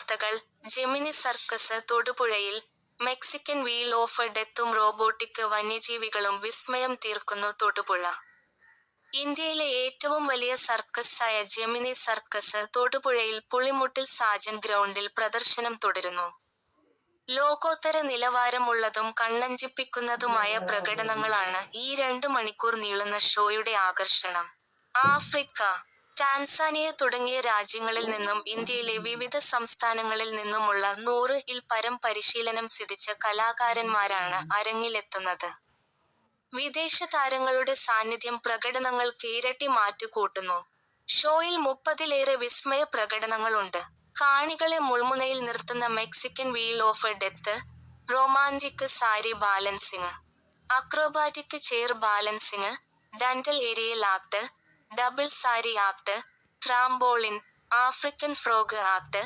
വാർത്തകൾ. Gemini circus തൊടുപുഴയിൽ. Mexican wheel of ഡെത്തും robotic വന്യജീവികളും വിസ്മയം തീർക്കുന്നു തൊടുപുഴ. ഇന്ത്യയിലെ ഏറ്റവും വലിയ സർക്കസായ ജെമിനി സർക്കസ് തൊടുപുഴയിൽ പുളിമുട്ടിൽ സാജൻ ഗ്രൗണ്ടിൽ പ്രദർശനം തുടരുന്നു. ലോകോത്തര നിലവാരമുള്ളതും കണ്ണഞ്ചിപ്പിക്കുന്നതുമായ പ്രകടനങ്ങളാണ് ഈ 2 മണിക്കൂർ നീളുന്ന ഷോയുടെ ആകർഷണം. ആഫ്രിക്ക, ടാൻസാനിയ തുടങ്ങിയ രാജ്യങ്ങളിൽ നിന്നും ഇന്ത്യയിലെ വിവിധ സംസ്ഥാനങ്ങളിൽ നിന്നുമുള്ള 100-ൽ പരം പരിശീലനം സിദ്ധിച്ച കലാകാരന്മാരാണ് അരങ്ങിലെത്തുന്നത്. വിദേശ താരങ്ങളുടെ സാന്നിധ്യം പ്രകടനങ്ങൾക്ക് ഇരട്ടി മാറ്റു കൂട്ടുന്നു. ഷോയിൽ 30-ലേറെ വിസ്മയ പ്രകടനങ്ങളുണ്ട്. കാണികളെ മുൾമുനയിൽ നിർത്തുന്ന Mexican wheel of death, romantic sari balancing, acrobatic chair balancing, dental aerial act, double sari act, trampoline, African frog act,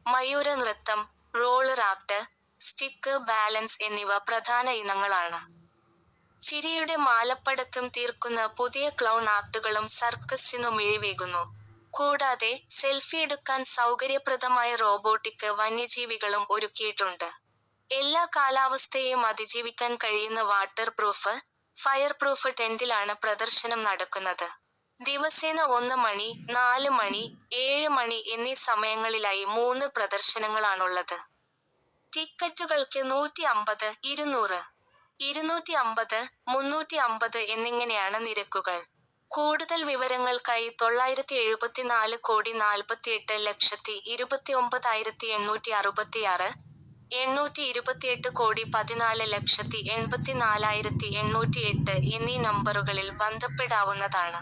മയൂര നൃത്തം, റോളർ ആക്ട്, സ്റ്റിക്ക് ബാലൻസ് എന്നിവ പ്രധാന ഇനങ്ങളാണ്. ചിരിയുടെ മാലപ്പടക്കം തീർക്കുന്ന പുതിയ ക്ലൗൺ ആക്ടുകളും സർക്കസിനു മിഴിവേകുന്നു. കൂടാതെ, സെൽഫിയെടുക്കാൻ സൗകര്യപ്രദമായ റോബോട്ടിക് വന്യജീവികളും ഒരുക്കിയിട്ടുണ്ട്. എല്ലാ കാലാവസ്ഥയെയും അതിജീവിക്കാൻ കഴിയുന്ന വാട്ടർ പ്രൂഫ്, ഫയർ പ്രൂഫ് ടെന്റിലാണ് പ്രദർശനം നടക്കുന്നത്. ദിവസേന 1 മണി, 4 മണി, 7 മണി എന്നീ സമയങ്ങളിലായി 3 പ്രദർശനങ്ങളാണുള്ളത്. ടിക്കറ്റുകൾക്ക് 150, 200, 250, 350 എന്നിങ്ങനെയാണ് നിരക്കുകൾ. കൂടുതൽ വിവരങ്ങൾക്കായി 947,48,29,866, 828,14,84,808 എന്നീ നമ്പറുകളിൽ ബന്ധപ്പെടാവുന്നതാണ്.